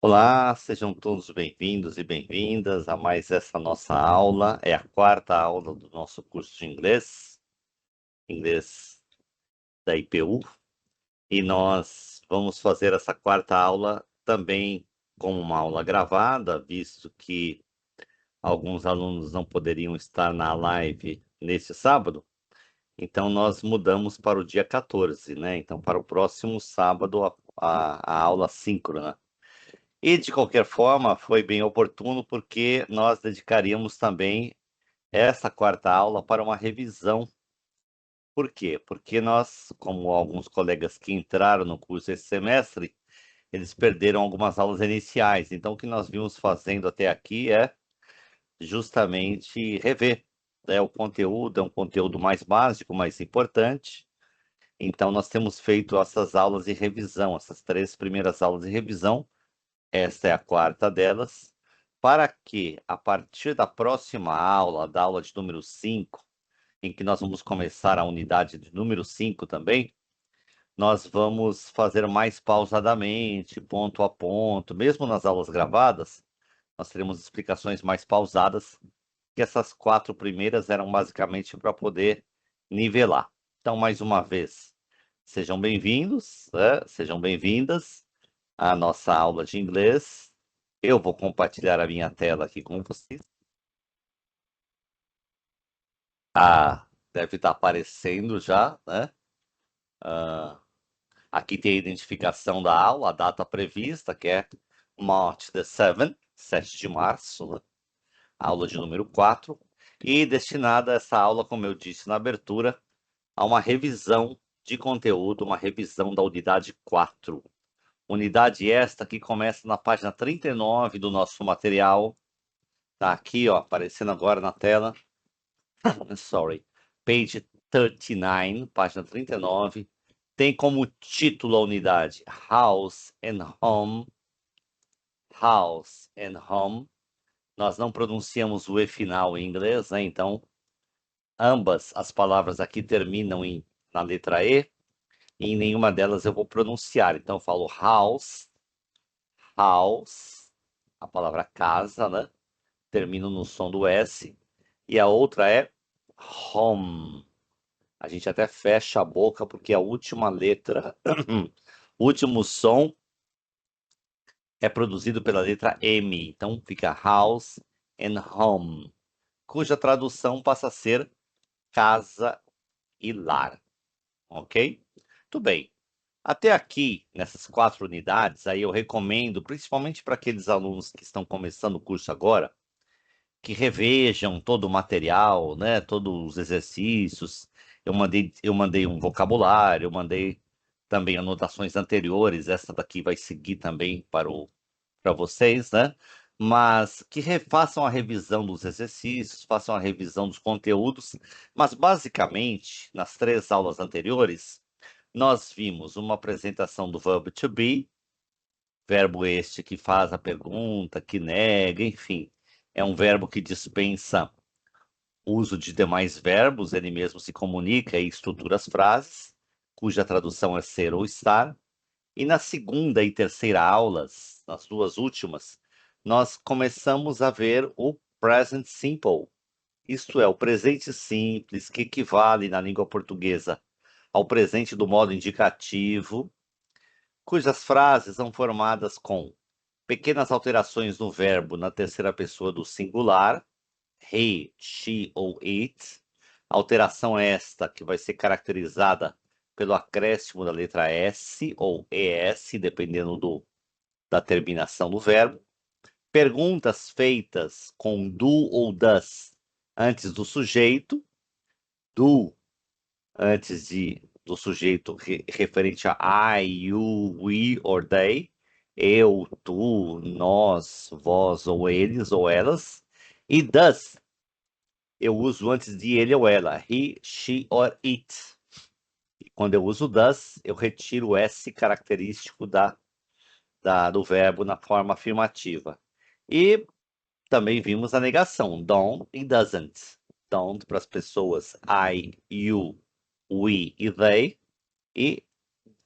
Olá, sejam todos bem-vindos e bem-vindas a mais essa nossa aula. É a quarta aula do nosso curso de inglês da IPU. E nós vamos fazer essa quarta aula também como uma aula gravada, visto que alguns alunos não poderiam estar na live nesse sábado. Então, nós mudamos para o dia 14, né? Então, para o próximo sábado, a aula síncrona. E, de qualquer forma, foi bem oportuno porque nós dedicaríamos também essa quarta aula para uma revisão. Por quê? Porque nós, como alguns colegas que entraram no curso esse semestre, eles perderam algumas aulas iniciais. Então, o que nós vimos fazendo até aqui é justamente rever, né? O conteúdo é um conteúdo mais básico, mais importante. Então, nós temos feito essas aulas de revisão, essas 3 primeiras aulas de revisão. Esta é a quarta delas, para que, a partir da próxima aula, da aula de número 5, em que nós vamos começar a unidade de número 5 também, nós vamos fazer mais pausadamente, ponto a ponto, mesmo nas aulas gravadas, nós teremos explicações mais pausadas, que essas 4 primeiras eram basicamente para poder nivelar. Então, mais uma vez, sejam bem-vindos, sejam bem-vindas à nossa aula de inglês. Eu vou compartilhar a minha tela aqui com vocês. Deve estar aparecendo já, né? Aqui tem a identificação da aula, a data prevista, que é March the 7th, 7 de março, né? Aula de número 4, e destinada essa aula, como eu disse na abertura, a uma revisão de conteúdo, uma revisão da unidade 4. Unidade esta que começa na página 39 do nosso material. Tá aqui, ó, aparecendo agora na tela. Sorry. Page 39, página 39. Tem como título a unidade House and Home. House and Home. Nós não pronunciamos o E final em inglês, né? Então, ambas as palavras aqui terminam na letra E. E em nenhuma delas eu vou pronunciar. Então, eu falo house, house, a palavra casa, né? Termino no som do S. E a outra é home. A gente até fecha a boca porque a última letra, o último som é produzido pela letra M. Então fica house and home, cuja tradução passa a ser casa e lar. Ok? Tudo bem. Até aqui, nessas 4 unidades, aí eu recomendo, principalmente para aqueles alunos que estão começando o curso agora, que revejam todo o material, né? Todos os exercícios. Eu mandei um vocabulário, eu mandei também anotações anteriores. Essa daqui vai seguir também para vocês, né? Mas que façam a revisão dos exercícios, façam a revisão dos conteúdos. Mas basicamente, nas 3 aulas anteriores, nós vimos uma apresentação do verbo to be, verbo este que faz a pergunta, que nega, enfim. É um verbo que dispensa o uso de demais verbos, ele mesmo se comunica e estrutura as frases, cuja tradução é ser ou estar. E na segunda e terceira aulas, nas 2 últimas, nós começamos a ver o present simple, isto é, o presente simples, que equivale na língua portuguesa ao presente do modo indicativo, cujas frases são formadas com pequenas alterações no verbo na terceira pessoa do singular, he, she ou it. Alteração esta que vai ser caracterizada pelo acréscimo da letra S ou ES, dependendo da terminação do verbo. Perguntas feitas com do ou does antes do sujeito, do antes do sujeito referente a I, you, we or they, eu, tu, nós, vós ou eles ou elas, e does eu uso antes de ele ou ela, he, she or it. E quando eu uso does, eu retiro o S característico do verbo na forma afirmativa. E também vimos a negação, don't e doesn't. Don't para as pessoas I, you, we e they. E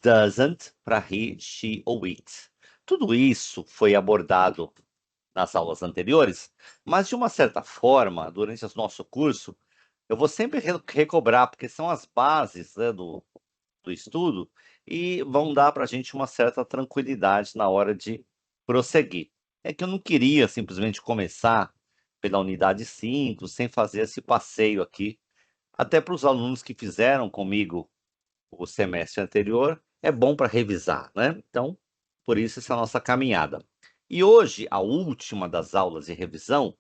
doesn't para he, she ou it. tudo isso foi abordado nas aulas anteriores, mas de uma certa forma, durante o nosso curso, eu vou sempre recobrar, porque são as bases, né, do estudo e vão dar para a gente uma certa tranquilidade na hora de prosseguir. É que eu não queria simplesmente começar pela unidade 5 sem fazer esse passeio aqui, até para os alunos que fizeram comigo o semestre anterior, é bom para revisar, né? Então, por isso essa nossa caminhada. E hoje, a última das aulas de revisão,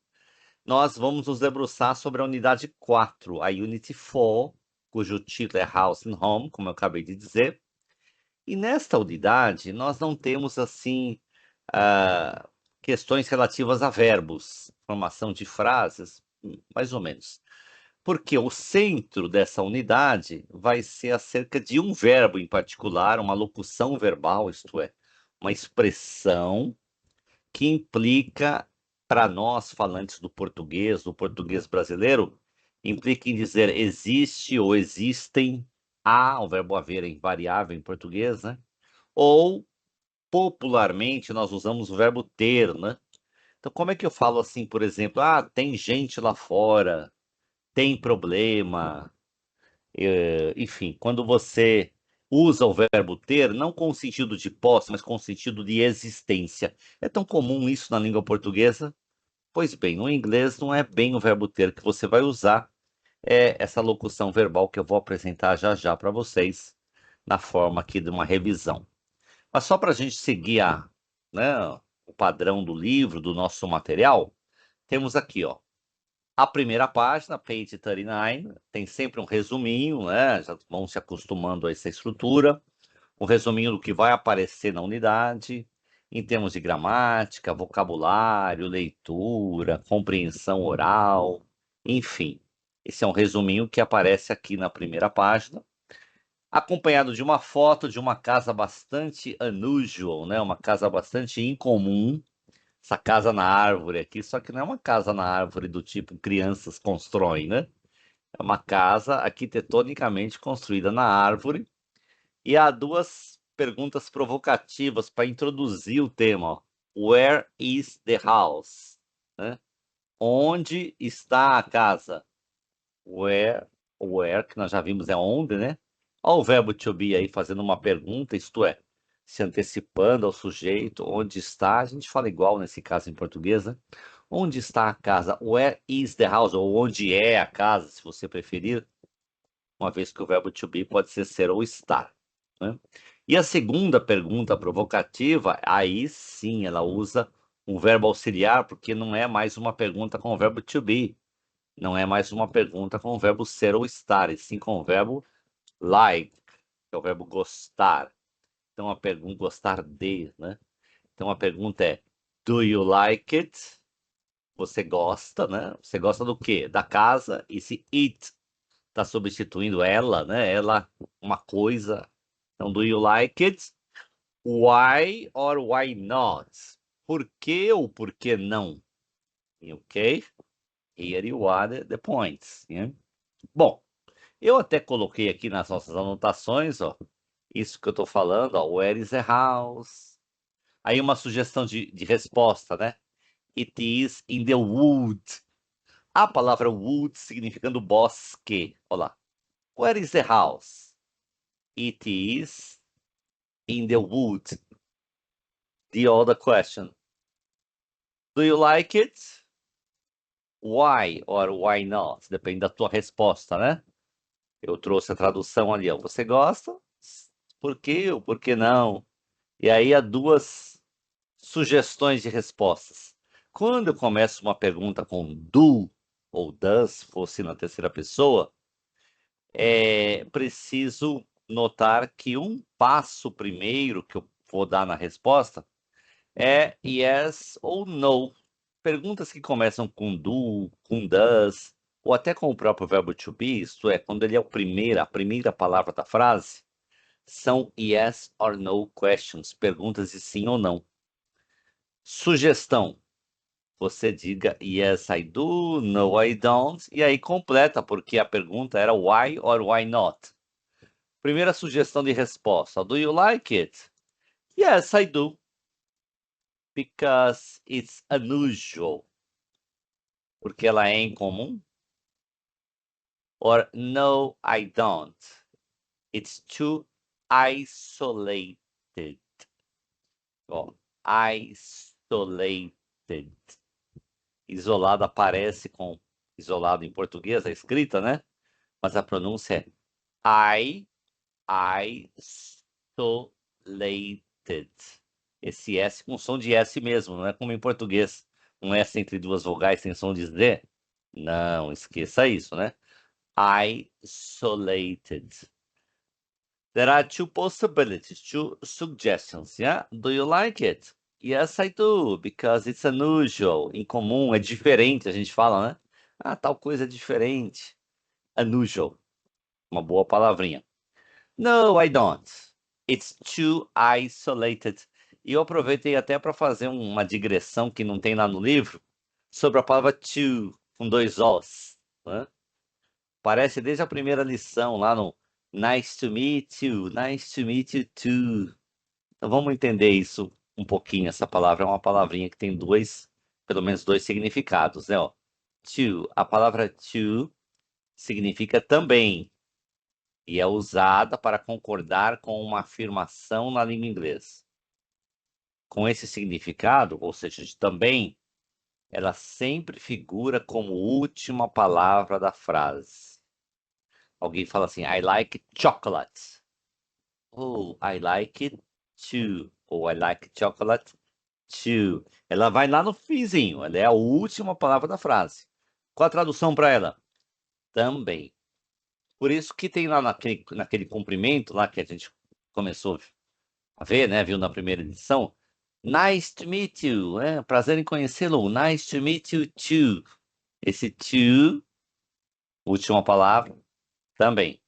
nós vamos nos debruçar sobre a unidade 4, a Unity 4, cujo título é House and Home, como eu acabei de dizer. E nesta unidade, nós não temos, assim, ah, questões relativas a verbos, formação de frases, mais ou menos. Porque o centro dessa unidade vai ser acerca de um verbo em particular, uma locução verbal, isto é, uma expressão que implica, para nós falantes do português brasileiro, implica em dizer existe ou existem, há, o verbo haver é invariável em português, né? Ou, popularmente, nós usamos o verbo ter, né? Então, como é que eu falo assim, por exemplo, tem gente lá fora, tem problema, enfim, quando você usa o verbo ter, não com o sentido de posse, mas com o sentido de existência. É tão comum isso na língua portuguesa? Pois bem, no inglês não é bem o verbo ter que você vai usar, é essa locução verbal que eu vou apresentar já já para vocês, na forma aqui de uma revisão. Mas só para a gente seguir né, o padrão do livro, do nosso material, temos aqui, ó, a primeira página, page 39, tem sempre um resuminho, né? Já vão se acostumando a essa estrutura. Um resuminho do que vai aparecer na unidade, em termos de gramática, vocabulário, leitura, compreensão oral, enfim. Esse é um resuminho que aparece aqui na primeira página, acompanhado de uma foto de uma casa bastante unusual, né? Uma casa bastante incomum. Essa casa na árvore aqui, só que não é uma casa na árvore do tipo crianças constroem, né? É uma casa arquitetonicamente construída na árvore. E há duas perguntas provocativas para introduzir o tema. Ó. Where is the house? Né? Onde está a casa? Where, que nós já vimos é onde, né? Olha o verbo to be aí fazendo uma pergunta, isto é, se antecipando ao sujeito, onde está? A gente fala igual nesse caso em português, né? Onde está a casa? Where is the house? Ou onde é a casa, se você preferir, uma vez que o verbo to be pode ser ou estar, né? E a segunda pergunta provocativa, aí sim ela usa um verbo auxiliar, porque não é mais uma pergunta com o verbo to be, não é mais uma pergunta com o verbo ser ou estar, e sim com o verbo like, que é o verbo gostar. Então a pergunta, gostar de, né? Então a pergunta é, do you like it? Você gosta, né? Você gosta do quê? Da casa, e se it está substituindo ela, né? Ela, uma coisa. Então, do you like it? Why or why not? Por que ou por que não? Ok? Here you are the points. Yeah? Bom, eu até coloquei aqui nas nossas anotações, ó, isso que eu estou falando, ó, where is the house? Aí uma sugestão de resposta, né? It is in the wood. A palavra wood significando bosque. Olha lá. Where is the house? It is in the wood. The other question. Do you like it? Why or why not? Depende da tua resposta, né? Eu trouxe a tradução ali, ó. Você gosta? Por quê ou por que não? E aí há duas sugestões de respostas. Quando eu começo uma pergunta com do ou does, se fosse na terceira pessoa, é preciso notar que um passo primeiro que eu vou dar na resposta é yes ou no. Perguntas que começam com do, com does, ou até com o próprio verbo to be, isto é, quando ele é a primeira palavra da frase, são yes or no questions, perguntas de sim ou não. Sugestão, você diga yes I do, no I don't, e aí completa, porque a pergunta era why or why not. Primeira sugestão de resposta, do you like it? Yes, I do. because it's unusual. Porque ela é incomum. Or no, I don't. It's too isolated. Ó, isolated. Isolado aparece com isolado em português, a escrita, né? Mas a pronúncia é isolated. Esse S com som de S mesmo, não é como em português. Um S entre duas vogais sem som de Z. Não, esqueça isso, né? Isolated. There are two possibilities, two suggestions, yeah? Do you like it? Yes, I do, because it's unusual. Incomum, é diferente, a gente fala, né? Ah, tal coisa é diferente. Unusual. Uma boa palavrinha. No, I don't. It's too isolated. E eu aproveitei até para fazer uma digressão que não tem lá no livro sobre a palavra to, com dois Os, né? Parece desde a primeira lição lá no Nice to meet you too. Então vamos entender isso um pouquinho. Essa palavra é uma palavrinha que tem pelo menos dois significados, né? Ó, to, a palavra to significa também e é usada para concordar com uma afirmação na língua inglesa. Com esse significado, ou seja, de também, ela sempre figura como última palavra da frase. Alguém fala assim, I like chocolate. Oh, I like it too. Ou I like chocolate too. Ela vai lá no finzinho, ela é a última palavra da frase. Qual a tradução para ela? Também. Por isso que tem lá naquele comprimento lá que a gente começou a ver, né? Viu na primeira edição. Nice to meet you. Prazer em conhecê-lo. Nice to meet you too. Esse to, última palavra, também.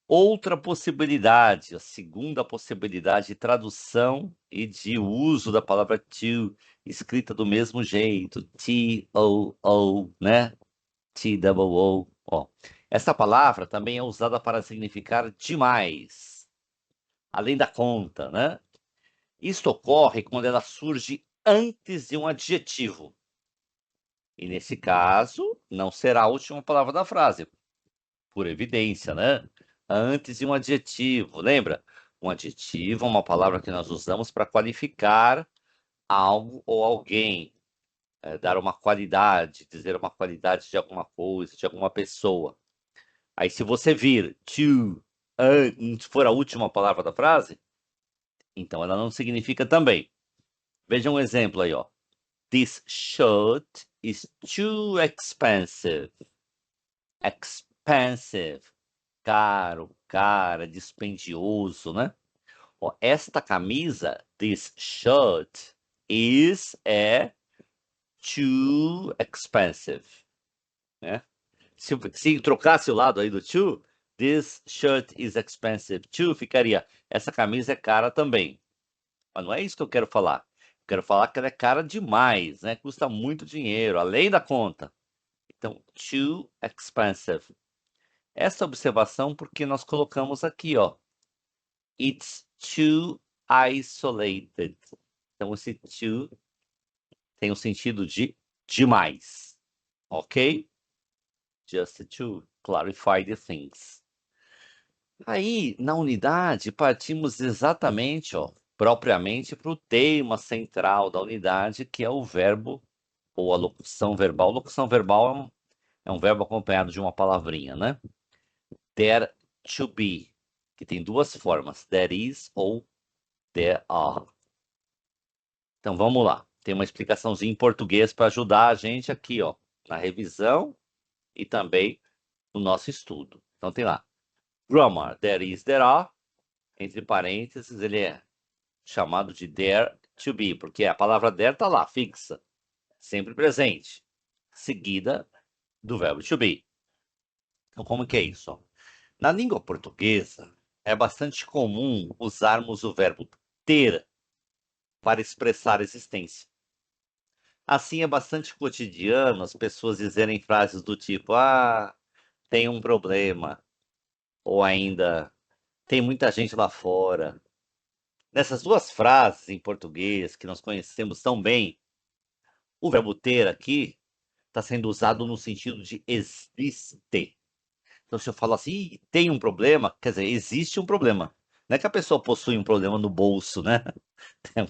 Outra possibilidade, a segunda possibilidade de tradução e de uso da palavra to, escrita do mesmo jeito, T-O-O, né? T-O-O. Ó, essa palavra também é usada para significar demais, além da conta, né? Isto ocorre quando ela surge antes de um adjetivo. E nesse caso, não será a última palavra da frase, por evidência, né? Antes de um adjetivo. Lembra? Um adjetivo é uma palavra que nós usamos para qualificar algo ou alguém, dar uma qualidade, dizer uma qualidade de alguma coisa, de alguma pessoa. Aí, se você vir to, for a última palavra da frase, então ela não significa também. Veja um exemplo aí, ó. This shirt is too expensive. Expensive. Caro, cara, dispendioso, né? Ó, esta camisa, this shirt, é too expensive, né? Se trocasse o lado aí do too, this shirt is expensive too, ficaria, essa camisa é cara também. Mas não é isso que eu quero falar. Eu quero falar que ela é cara demais, né? Custa muito dinheiro, além da conta. Então, too expensive. Essa observação porque nós colocamos aqui, ó. It's too isolated. Então, esse too tem o sentido de demais. Ok? Just to clarify the things. Aí, na unidade, partimos exatamente, ó, propriamente para o tema central da unidade, que é o verbo ou a locução verbal. Locução verbal é um verbo acompanhado de uma palavrinha, né? There to be, que tem duas formas, there is ou there are. Então vamos lá. Tem uma explicaçãozinha em português para ajudar a gente aqui, ó, na revisão e também no nosso estudo. Então tem lá. Grammar, there is, there are. Entre parênteses, ele é chamado de there to be, porque a palavra there está lá, fixa, sempre presente, seguida do verbo to be. Então como que é isso? Ó? Na língua portuguesa, é bastante comum usarmos o verbo ter para expressar existência. Assim, é bastante cotidiano as pessoas dizerem frases do tipo, tem um problema, ou ainda, tem muita gente lá fora, Nessas duas frases em português que nós conhecemos tão bem, o verbo ter aqui está sendo usado no sentido de existe. Então, se eu falo assim, "Ih, tem um problema", quer dizer, existe um problema. Não é que a pessoa possui um problema no bolso, né?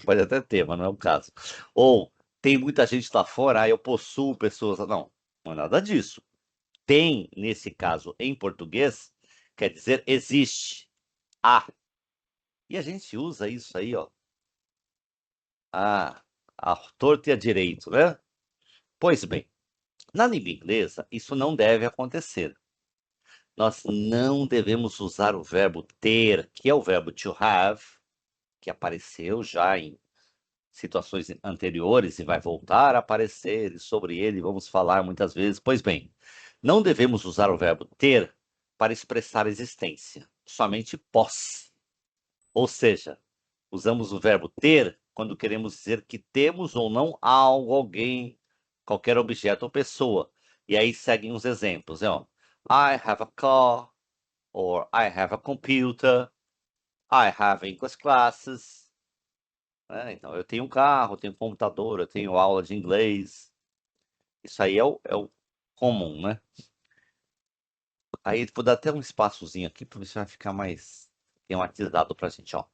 Pode até ter, mas não é o caso. Ou tem muita gente lá fora, eu possuo pessoas. Não, não é nada disso. Tem, nesse caso, em português, quer dizer existe. Há. E a gente usa isso aí, ó. A torto e a direito, né? Pois bem, na língua inglesa, isso não deve acontecer. Nós não devemos usar o verbo ter, que é o verbo to have, que apareceu já em situações anteriores e vai voltar a aparecer, e sobre ele vamos falar muitas vezes. Pois bem, não devemos usar o verbo ter para expressar existência, somente posse. Ou seja, usamos o verbo ter quando queremos dizer que temos ou não algo, alguém, qualquer objeto ou pessoa. E aí seguem os exemplos, né? Ó. I have a car, or I have a computer, I have English classes. Né? Então, eu tenho um carro, eu tenho um computador, eu tenho aula de inglês. Isso aí é o comum, né? Aí vou dar até um espaçozinho aqui para ver se vai ficar mais tematizado para a gente, ó.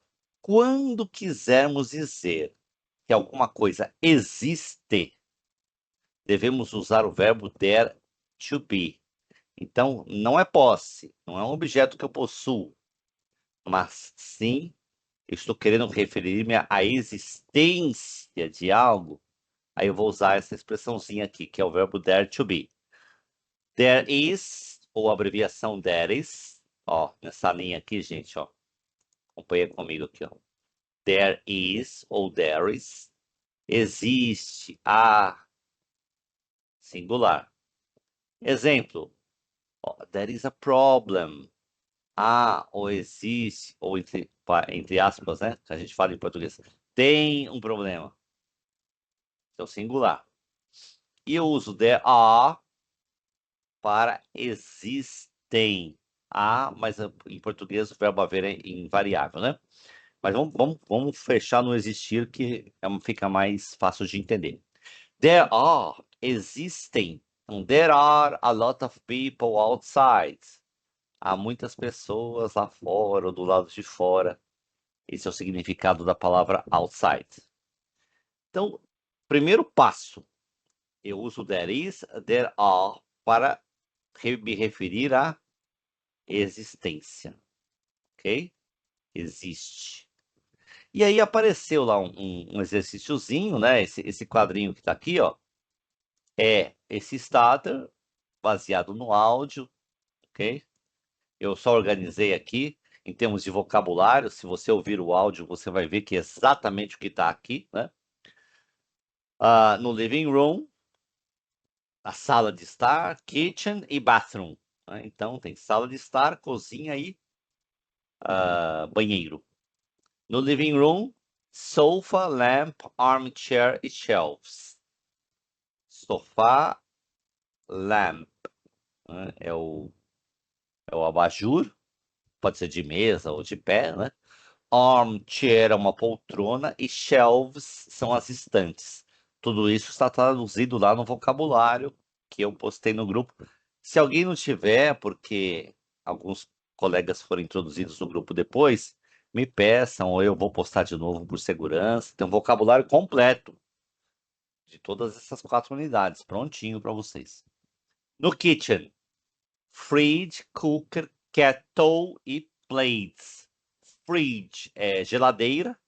Quando quisermos dizer que alguma coisa existe, devemos usar o verbo there to be. Então, não é posse, não é um objeto que eu possuo, mas sim, eu estou querendo referir-me à existência de algo. Aí eu vou usar essa expressãozinha aqui, que é o verbo there to be. There is, ou a abreviação there is, ó, nessa linha aqui, gente, ó. Acompanha comigo aqui, ó. There is, ou there is, existe, há, singular. Exemplo, ó, there is a problem. Há, ou existe, ou entre aspas, né, que a gente fala em português, tem um problema. Então, singular. E eu uso there are para existem. Há, mas em português o verbo haver é invariável, né? Mas vamos fechar no existir, que fica mais fácil de entender. There are, existem. There are a lot of people outside. Há muitas pessoas lá fora, ou do lado de fora. Esse é o significado da palavra outside. Então, primeiro passo, eu uso there is, there are para me referir à existência, ok? Existe. E aí apareceu lá um exercíciozinho, né? Esse quadrinho que está aqui, ó, é esse starter baseado no áudio, ok? Eu só organizei aqui em termos de vocabulário. Se você ouvir o áudio, você vai ver que é exatamente o que está aqui, né? No living room, a sala de estar, kitchen e bathroom. Né? Então tem sala de estar, cozinha e banheiro. No living room, sofa, lamp, armchair e shelves. Sofá, lamp, né? É o abajur, pode ser de mesa ou de pé, né? Armchair é uma poltrona e shelves são as estantes. Tudo isso está traduzido lá no vocabulário que eu postei no grupo. Se alguém não tiver, porque alguns colegas foram introduzidos no grupo depois, me peçam, ou eu vou postar de novo por segurança. Tem um vocabulário completo de todas essas 4 unidades, prontinho para vocês. No kitchen, fridge, cooker, kettle e plates. Fridge é geladeira,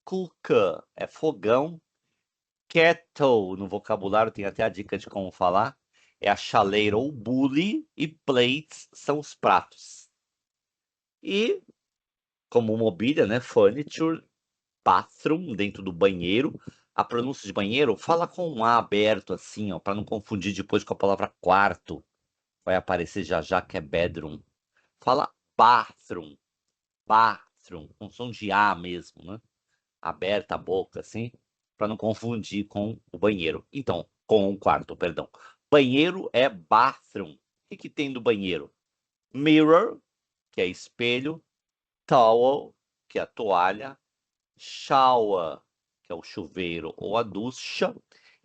cooker é fogão, kettle, no vocabulário tem até a dica de como falar, é a chaleira ou bule, e plates são os pratos. E, como mobília, né, furniture, bathroom, dentro do banheiro. A pronúncia de banheiro, fala com um A aberto assim, ó, para não confundir depois com a palavra quarto. Vai aparecer já já que é bedroom. Fala bathroom, bathroom, com som de A mesmo, né? Aberta a boca assim, para não confundir com o banheiro. Então, com o quarto, perdão. Banheiro é bathroom. O que tem do banheiro? Mirror, que é espelho, towel, que é a toalha, shower, que é o chuveiro ou a ducha,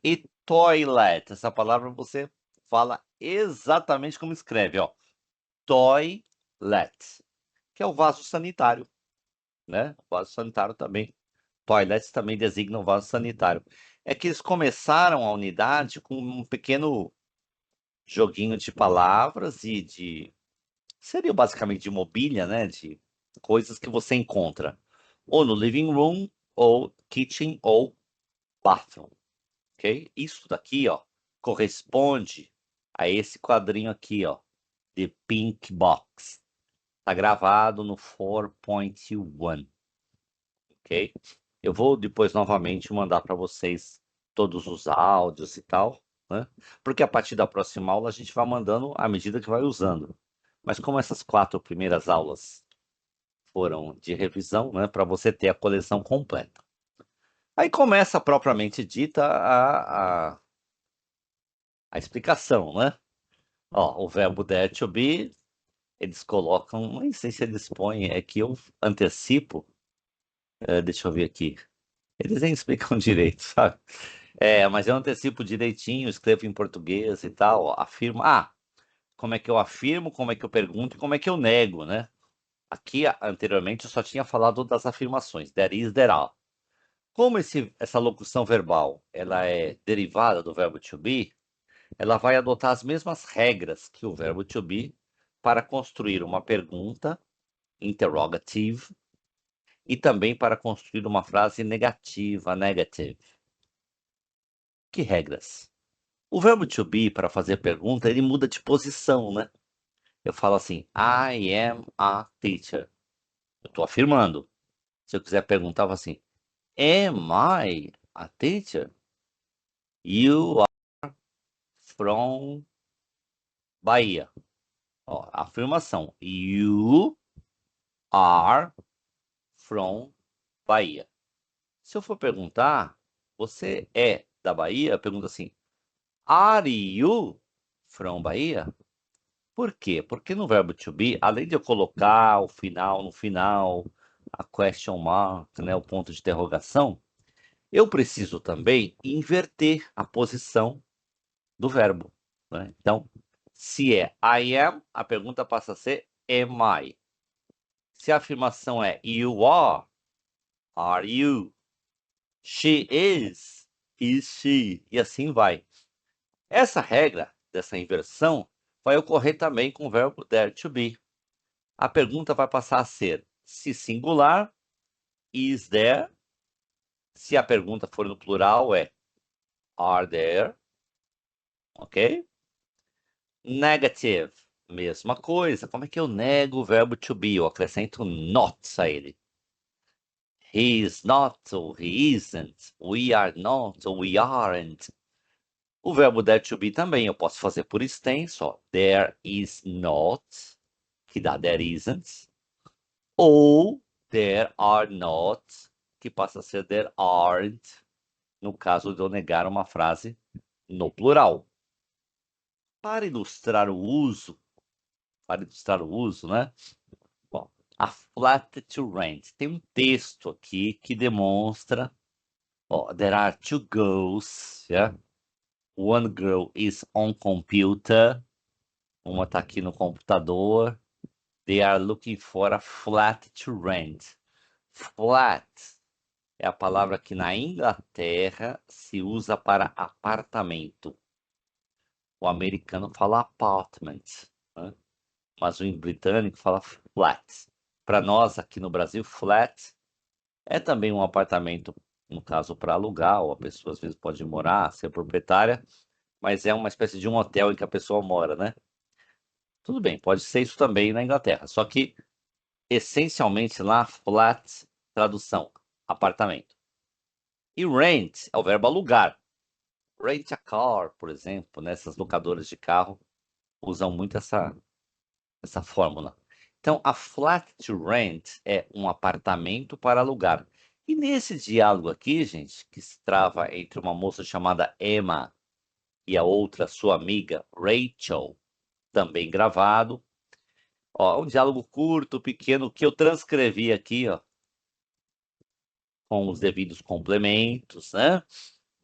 e toilet. Essa palavra você fala exatamente como escreve, ó, toilet, que é o vaso sanitário, né? O vaso sanitário também. Toilet também designa o vaso sanitário. É que eles começaram a unidade com um pequeno joguinho de palavras e de seria basicamente de mobília, né, de coisas que você encontra ou no living room, ou kitchen, ou bathroom, ok? Isso daqui, ó, corresponde a esse quadrinho aqui, ó, The Pink Box. Tá gravado no 4.1, ok? Eu vou depois novamente mandar para vocês todos os áudios e tal, né? Porque a partir da próxima aula a gente vai mandando à medida que vai usando. Mas como essas 4 primeiras aulas foram de revisão, né, para você ter a coleção completa. Aí começa propriamente dita a explicação, né? Ó, o verbo dare to be, eles colocam, não sei se eles põem, é que eu antecipo, deixa eu ver aqui. Eles nem explicam direito, sabe? Mas eu antecipo direitinho, escrevo em português e tal, ó, afirmo. Como é que eu afirmo, como é que eu pergunto e como é que eu nego, né? Aqui, anteriormente, eu só tinha falado das afirmações, there is, there are. Como essa locução verbal ela é derivada do verbo to be, ela vai adotar as mesmas regras que o verbo to be para construir uma pergunta, interrogative, e também para construir uma frase negativa, negative. Que regras? O verbo to be, para fazer pergunta, ele muda de posição, né? Eu falo assim, I am a teacher. Eu estou afirmando. Se eu quiser perguntar, eu falo assim, am I a teacher? You are from Bahia. Ó, afirmação. You are from Bahia. Se eu for perguntar, você é da Bahia? Pergunta assim, are you from Bahia? Por quê? Porque no verbo to be, além de eu colocar o final no final, a question mark, né, o ponto de interrogação, eu preciso também inverter a posição do verbo, né? Então, se é I am, a pergunta passa a ser am I? Se a afirmação é you are you? She is she? E assim vai. Essa regra dessa inversão vai ocorrer também com o verbo dare to be. A pergunta vai passar a ser se singular, is there. Se a pergunta for no plural, é are there, ok? Negative, mesma coisa. Como é que eu nego o verbo to be? Eu acrescento not a ele. He is not, ou he isn't. We are not, ou we aren't. O verbo dare to be também eu posso fazer por extenso, ó. There is not, que dá there isn't. Ou there are not, que passa a ser there aren't, no caso de eu negar uma frase no plural. Para ilustrar o uso, né? Bom, a flat to rent. Tem um texto aqui que demonstra, ó, there are two girls, yeah? One girl is on computer. Uma tá aqui no computador. They are looking for a flat to rent. Flat é a palavra que na Inglaterra se usa para apartamento. O americano fala apartment, né? Mas o britânico fala flat. Para nós aqui no Brasil, flat é também um apartamento, no caso para alugar, ou a pessoa às vezes pode morar, ser proprietária, mas é uma espécie de um hotel em que a pessoa mora, né? Tudo bem, pode ser isso também na Inglaterra, só que essencialmente lá, flat, tradução, apartamento. E rent é o verbo alugar. Rent a car, por exemplo, né? Essas locadoras de carro usam muito essa fórmula. Então, a flat to rent é um apartamento para alugar. E nesse diálogo aqui, gente, que se trava entre uma moça chamada Emma e a outra, sua amiga Rachel, também gravado. Ó, um diálogo curto, pequeno, que eu transcrevi aqui, ó. com os devidos complementos, né?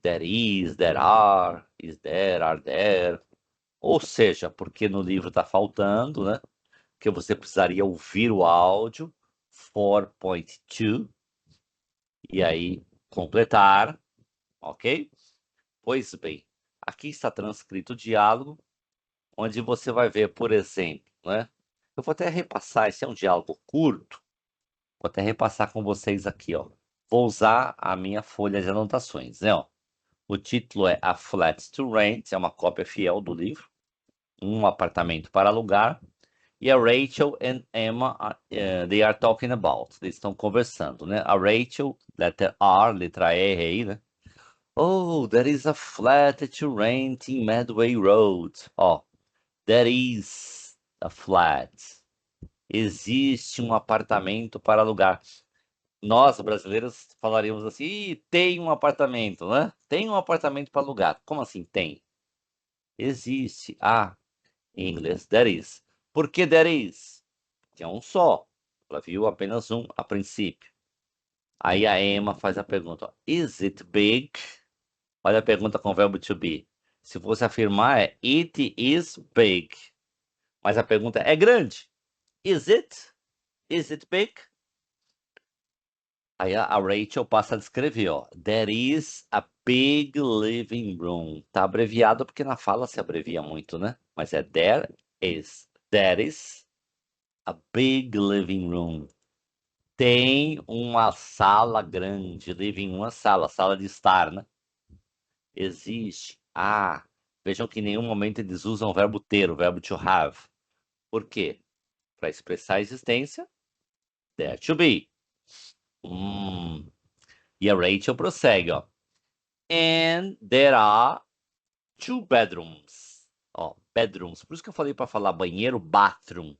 There is there. Ou seja, porque no livro está faltando, né? Que você precisaria ouvir o áudio 4.2 e aí completar, ok? Pois bem, aqui está transcrito o diálogo, onde você vai ver, por exemplo, né? Eu vou até repassar, esse é um diálogo curto, vou até repassar com vocês aqui, ó. Vou usar a minha folha de anotações, né? Ó. O título é A Flat to Rent, é uma cópia fiel do livro. Um apartamento para alugar. E a Rachel and Emma, they are talking about. Eles estão conversando, né? A Rachel, letra R, letra R aí, né? Oh, there is a flat to rent in Medway Road. Ó, there is a flat. Existe um apartamento para alugar. Nós, brasileiros, falaríamos assim, Ih, tem um apartamento, né? Tem um apartamento para alugar. Como assim tem? Existe. Ah, em inglês, there is. Por que there is? Que é um só. Ela viu apenas um a princípio. Aí a Emma faz a pergunta, is it big? Olha a pergunta com o verbo to be. Se fosse afirmar é it is big. Mas a pergunta é grande. Is it? Is it big? Aí a Rachel passa a descrever, ó. There is a big living room. Tá abreviado porque na fala se abrevia muito, né? Mas é there is. There is a big living room. Tem uma sala grande. Living, uma sala de estar, né? Existe. Ah, vejam que em nenhum momento eles usam o verbo ter, o verbo to have. Por quê? Para expressar a existência, there to be. E a Rachel prossegue, ó. And there are 2 bedrooms. Ó, bedrooms. Por isso que eu falei para falar banheiro, bathroom.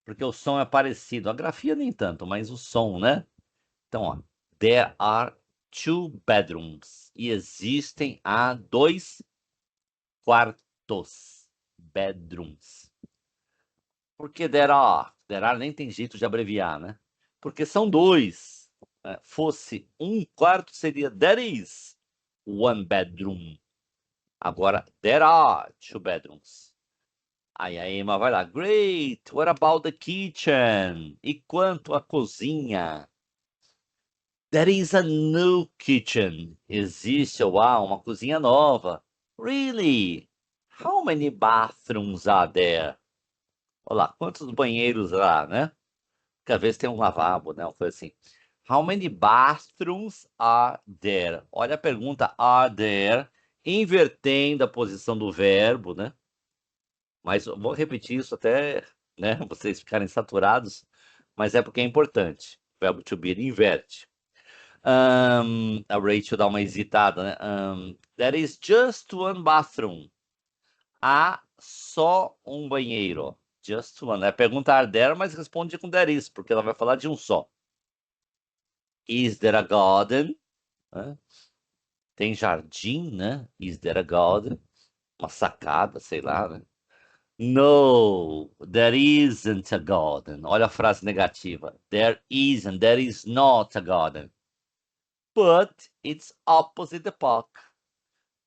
Porque o som é parecido. A grafia nem tanto, mas o som, né? Então, ó. There are 2 bedrooms. E existem 2 quartos. Bedrooms. Por que there are? There are nem tem jeito de abreviar, né? Porque são 2. Fosse 1 quarto, seria there is 1 bedroom. Agora, there are 2 bedrooms. Aí a Emma vai lá. Great! What about the kitchen? E quanto à cozinha? There is a new kitchen. Existe uma cozinha nova. Really? How many bathrooms are there? Olha lá, quantos banheiros lá, né? Porque às vezes tem um lavabo, né? Uma coisa assim. How many bathrooms are there? Olha a pergunta are there, invertendo a posição do verbo, né? Mas eu vou repetir isso até, né, vocês ficarem saturados, mas é porque é importante. O verbo to be ele inverte. A Rachel dá uma hesitada, né? There is just one bathroom. Há só um banheiro. Just one. É perguntar there, mas responde com there is, porque ela vai falar de um só. Is there a garden? Tem jardim, né? Is there a garden? Uma sacada, sei lá, né? No, there isn't a garden. Olha a frase negativa. There isn't, there is not a garden. But it's opposite the park.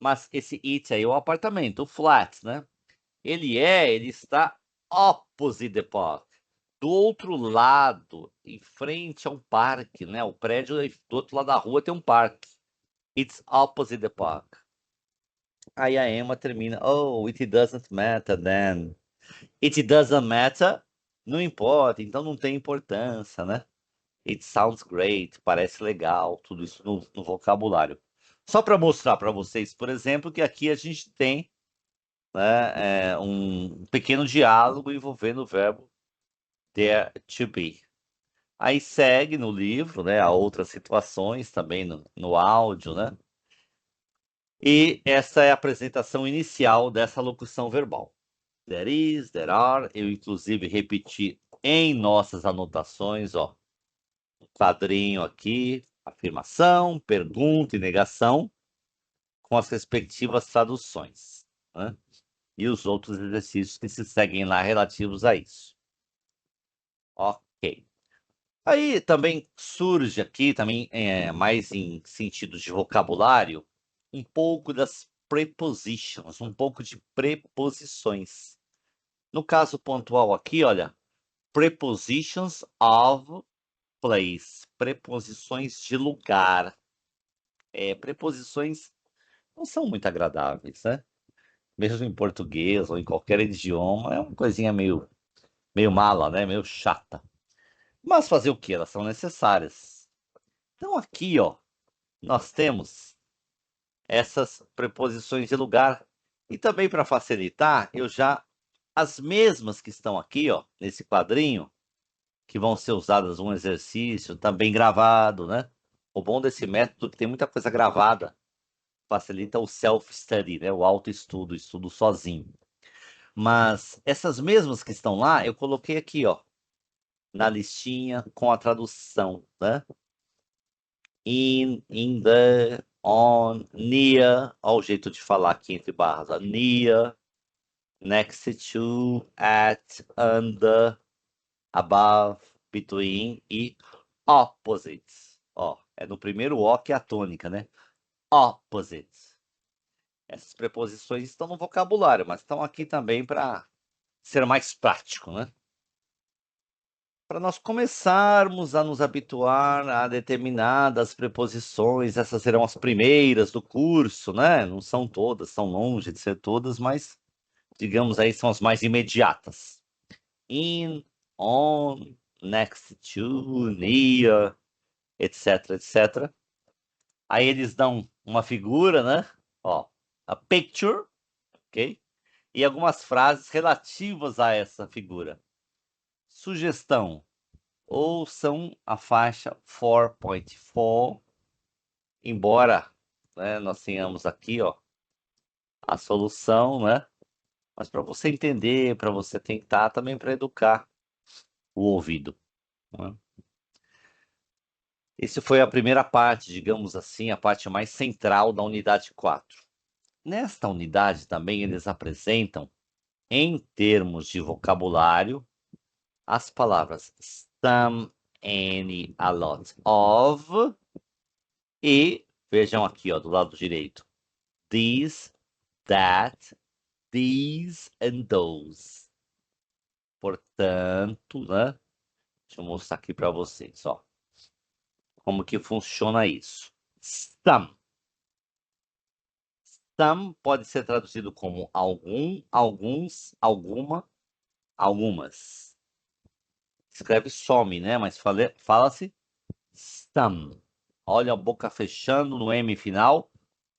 Mas esse it aí é o apartamento, o flat, né? Ele está opposite the park. Do outro lado, em frente a um parque, né? O prédio do outro lado da rua tem um parque. It's opposite the park. Aí a Emma termina. Oh, it doesn't matter then. It doesn't matter. Não importa, então não tem importância, né? It sounds great, parece legal, tudo isso no vocabulário. Só para mostrar para vocês, por exemplo, que aqui a gente tem, né, um pequeno diálogo envolvendo o verbo there to be. Aí segue no livro, né, há outras situações também no áudio, né? E essa é a apresentação inicial dessa locução verbal. There is, there are, eu inclusive repeti em nossas anotações, ó, um quadrinho aqui, afirmação, pergunta e negação, com as respectivas traduções, né? E os outros exercícios que se seguem lá relativos a isso. Ok. Aí também surge aqui, também mais em sentido de vocabulário, um pouco das prepositions, um pouco de preposições. No caso pontual aqui, olha, prepositions of place, preposições de lugar. Preposições não são muito agradáveis, né? Mesmo em português ou em qualquer idioma, é uma coisinha meio mala, né? Meio chata. Mas fazer o que? Elas são necessárias. Então aqui, ó, nós temos essas preposições de lugar. E também para facilitar, as mesmas que estão aqui, ó, nesse quadrinho, que vão ser usadas um exercício, também gravado, né? O bom desse método é que tem muita coisa gravada, facilita o self-study, né? O autoestudo, o estudo sozinho. Mas essas mesmas que estão lá, eu coloquei aqui, ó, na listinha com a tradução, né? In the, on, near, olha o jeito de falar aqui entre barras, ó, near, next to, at, under, above, between e opposite. Ó, é no primeiro O que é a tônica, né? Opposite. Essas preposições estão no vocabulário, mas estão aqui também para ser mais prático, né? Para nós começarmos a nos habituar a determinadas preposições, essas serão as primeiras do curso, né? Não são todas, são longe de ser todas, mas digamos aí são as mais imediatas. In, on, next to, near, etc, etc. Aí eles dão uma figura, né? Ó, a picture, ok? E algumas frases relativas a essa figura. Sugestão: ouçam a faixa 4.4, embora, né, nós tenhamos aqui, ó, a solução, né? Mas para você entender, para você tentar também para educar o ouvido, né? Esse foi a primeira parte, digamos assim, a parte mais central da unidade 4. Nesta unidade também eles apresentam, em termos de vocabulário, as palavras some, any, a lot of e, vejam aqui, ó, do lado direito, these, that, these and those. Portanto, né? Deixa eu mostrar aqui para vocês, ó, como que funciona isso. Some. Some pode ser traduzido como algum, alguns, alguma, algumas. Escreve some, né? Mas fala-se some. Olha a boca fechando no M final,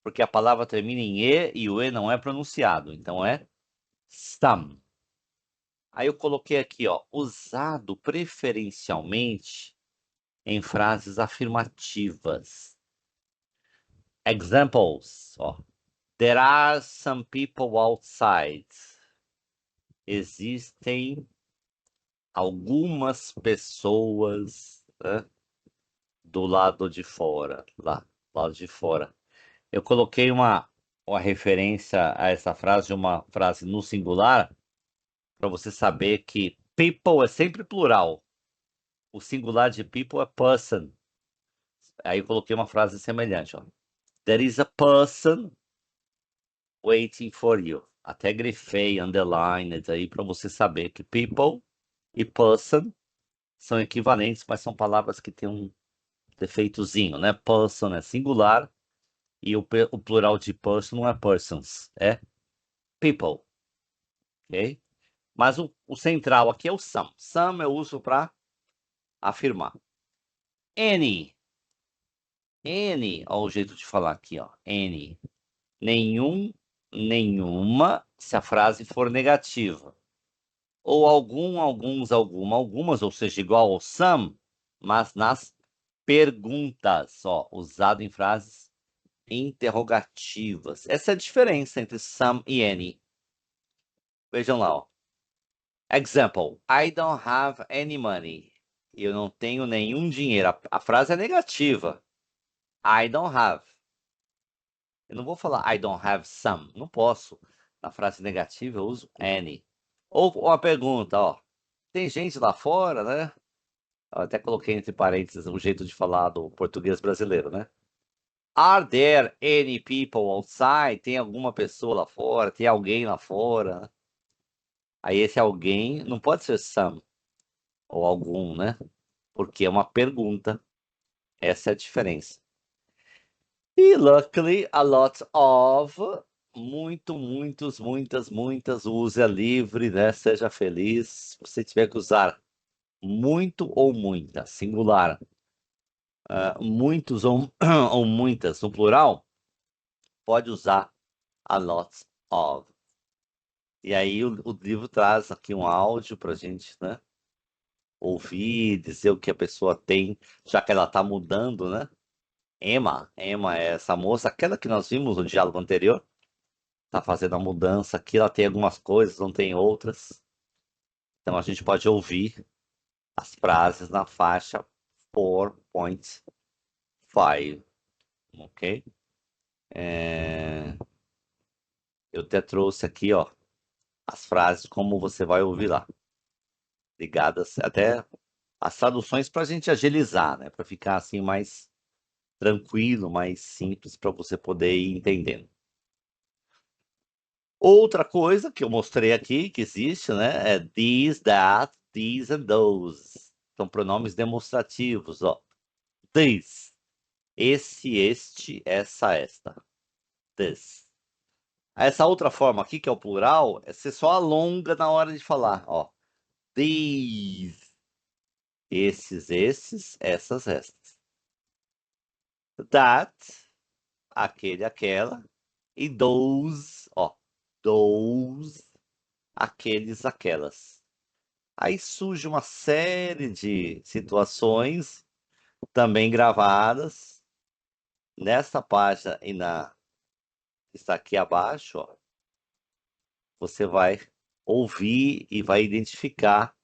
porque a palavra termina em E o E não é pronunciado. Então é some. Aí eu coloquei aqui, ó, usado preferencialmente em frases afirmativas. Examples, ó. There are some people outside. Existem algumas pessoas, né, do lado de fora, lá, do lado de fora. Eu coloquei uma referência a essa frase, uma frase no singular, para você saber que people é sempre plural. O singular de people é person. Aí eu coloquei uma frase semelhante, ó. There is a person waiting for you. Até grifei, underlined aí para você saber que people e person são equivalentes, mas são palavras que têm um defeitozinho, né? Person é singular e o plural de person não é persons, é people, ok? Mas o central aqui é o some. Some eu uso para afirmar. Any. Any, ó o jeito de falar aqui, ó. Any. Nenhum, nenhuma, se a frase for negativa. Ou algum, alguns, alguma, algumas, ou seja, igual ao some, mas nas perguntas, ó, usado em frases interrogativas. Essa é a diferença entre some e any. Vejam lá, ó. Example: I don't have any money. Eu não tenho nenhum dinheiro. A frase é negativa. I don't have. Eu não vou falar I don't have some. Não posso. Na frase negativa eu uso any. Ou uma pergunta, ó. Tem gente lá fora, né? Eu até coloquei entre parênteses o jeito de falar do português brasileiro, né? Are there any people outside? Tem alguma pessoa lá fora? Tem alguém lá fora? Aí esse alguém não pode ser some ou algum, né? Porque é uma pergunta. Essa é a diferença. E luckily, a lot of, muitas, use é livre, né? Seja feliz. Se você tiver que usar muito ou muita, singular, muitos ou, ou muitas no plural, pode usar a lot of. E aí o livro traz aqui um áudio pra gente, né? Ouvir, dizer o que a pessoa tem, já que ela tá mudando, né? Emma é essa moça, aquela que nós vimos no diálogo anterior, tá fazendo a mudança aqui, ela tem algumas coisas, não tem outras. Então a gente pode ouvir as frases na faixa 4.5, ok? Eu até trouxe aqui, ó, as frases como você vai ouvir lá, ligadas até as traduções para a gente agilizar, né? Para ficar assim mais tranquilo, mais simples para você poder ir entendendo. Outra coisa que eu mostrei aqui, que existe, né? É these, that, these and those. São pronomes demonstrativos, ó. This. Esse, este, essa, esta. This. Essa outra forma aqui, que é o plural, você só alonga na hora de falar, ó. These. Esses, essas, estas. That. Aquele, aquela. E those, ó. Those. Aqueles, aquelas. Aí surge uma série de situações também gravadas nessa página e na está aqui abaixo, ó. Você vai ouvir e vai identificar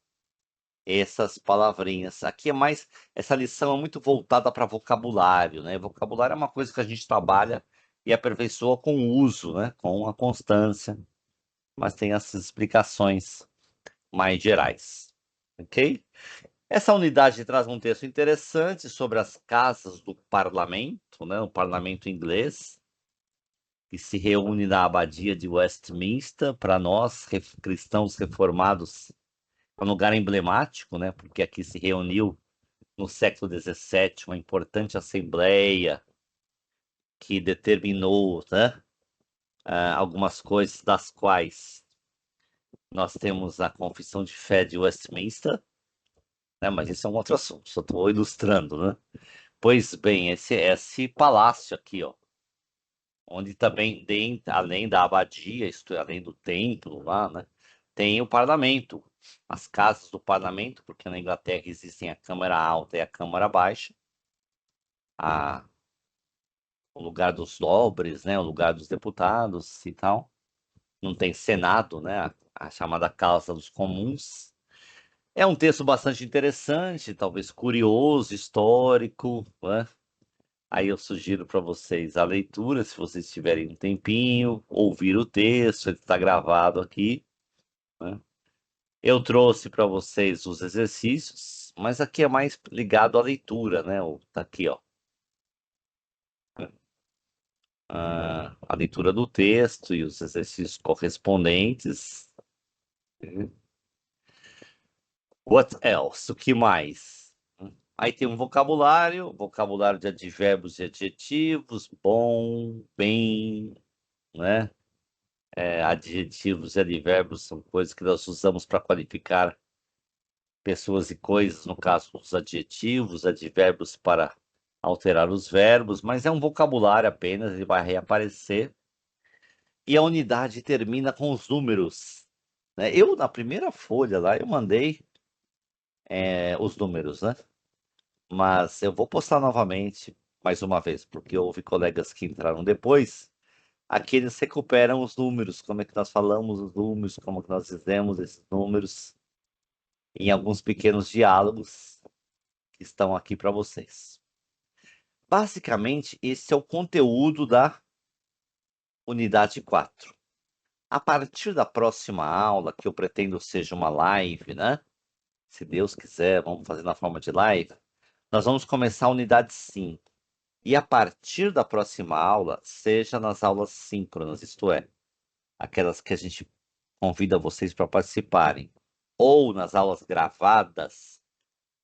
essas palavrinhas. Aqui é mais essa lição é muito voltada para vocabulário, né? Vocabulário é uma coisa que a gente trabalha e aperfeiçoa com o uso, né? Com a constância, mas tem essas explicações mais gerais, ok? Essa unidade traz um texto interessante sobre as casas do parlamento, né, o parlamento inglês, que se reúne na abadia de Westminster. Para nós, cristãos reformados, é um lugar emblemático, né, porque aqui se reuniu no século XVII uma importante assembleia que determinou, né, algumas coisas, das quais nós temos a Confissão de Fé de Westminster, né, mas isso é um outro assunto, só estou ilustrando, né? Pois bem, esse palácio aqui, ó, onde também, além da abadia, isto é, além do templo lá, né, tem o parlamento, as casas do parlamento, porque na Inglaterra existem a Câmara Alta e a Câmara Baixa, o lugar dos nobres, né, o lugar dos deputados e tal. Não tem Senado, né, a chamada Casa dos Comuns. É um texto bastante interessante, talvez curioso, histórico, né? Aí eu sugiro para vocês a leitura, se vocês tiverem um tempinho, ouvir o texto, ele está gravado aqui, né? Eu trouxe para vocês os exercícios, mas aqui é mais ligado à leitura, né? Tá aqui, ó. A leitura do texto e os exercícios correspondentes. What else? O que mais? Aí tem um vocabulário de advérbios e adjetivos, bom, bem, né? Adjetivos e advérbios são coisas que nós usamos para qualificar pessoas e coisas, no caso, os adjetivos, advérbios para alterar os verbos, mas é um vocabulário apenas, ele vai reaparecer. E a unidade termina com os números, né? Eu, na primeira folha lá, eu mandei os números, né? Mas eu vou postar novamente, mais uma vez, porque houve colegas que entraram depois. Aqui eles recuperam os números, como é que nós falamos os números, como que nós dizemos esses números, em alguns pequenos diálogos que estão aqui para vocês. Basicamente, esse é o conteúdo da unidade 4. A partir da próxima aula, que eu pretendo seja uma live, né? se Deus quiser, vamos fazer na forma de live, nós vamos começar a unidade 5. E a partir da próxima aula, seja nas aulas síncronas, isto é, aquelas que a gente convida vocês para participarem, ou nas aulas gravadas,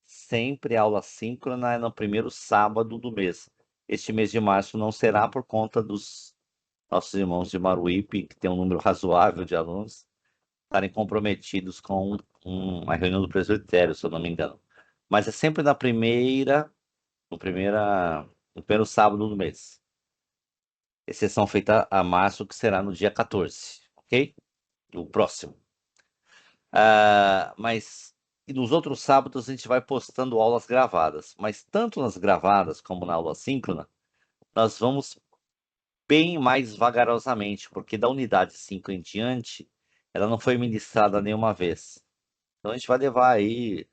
sempre a aula síncrona é no primeiro sábado do mês. Este mês de março não será por conta dos nossos irmãos de Maruípe, que tem um número razoável de alunos, estarem comprometidos com uma reunião do presbitério, se eu não me engano. Mas é sempre no primeiro sábado do mês. Exceção feita a março, que será no dia 14, ok? O próximo. Mas e nos outros sábados a gente vai postando aulas gravadas. Mas tanto nas gravadas como na aula síncrona, nós vamos bem mais vagarosamente, porque da unidade 5 em diante, ela não foi ministrada nenhuma vez. Então a gente vai levar aí,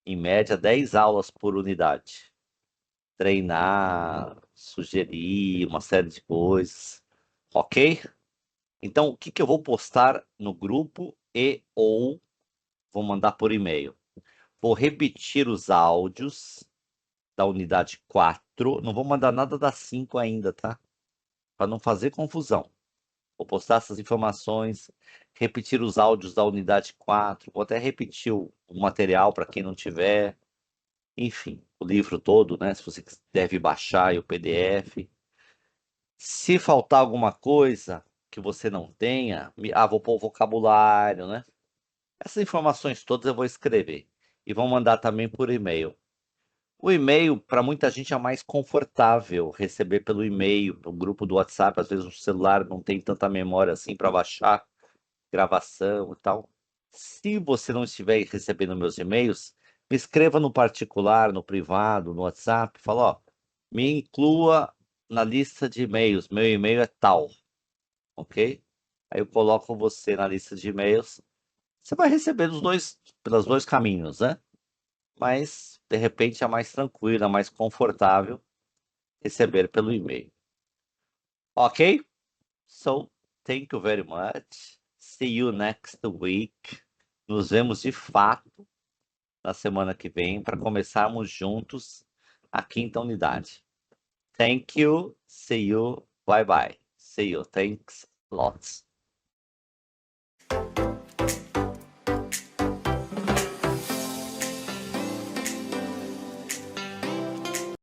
em média, 10 aulas por unidade. Treinar, sugerir uma série de coisas, ok? Então, o que eu vou postar no grupo ou vou mandar por e-mail? Vou repetir os áudios da unidade 4. Não vou mandar nada da 5 ainda, tá? Para não fazer confusão. Vou postar essas informações, repetir os áudios da unidade 4. Vou até repetir o material para quem não tiver. Enfim, o livro todo, né? Se você deve baixar aí o PDF. Se faltar alguma coisa que você não tenha, vou pôr o vocabulário, né? Essas informações todas eu vou escrever e vou mandar também por e-mail. O e-mail, para muita gente, é mais confortável receber pelo e-mail, pelo grupo do WhatsApp. Às vezes o celular não tem tanta memória assim para baixar gravação e tal. Se você não estiver recebendo meus e-mails, me escreva no particular, no privado, no WhatsApp. Fala, ó, me inclua na lista de e-mails. Meu e-mail é tal, ok? Aí eu coloco você na lista de e-mails. Você vai receber pelos dois caminhos, né? Mas, de repente, é mais tranquilo, é mais confortável receber pelo e-mail. Ok? So, thank you very much. See you next week. Nos vemos de fato na semana que vem para começarmos juntos a quinta unidade. Thank you. See you. Bye bye. See you. Thanks lots.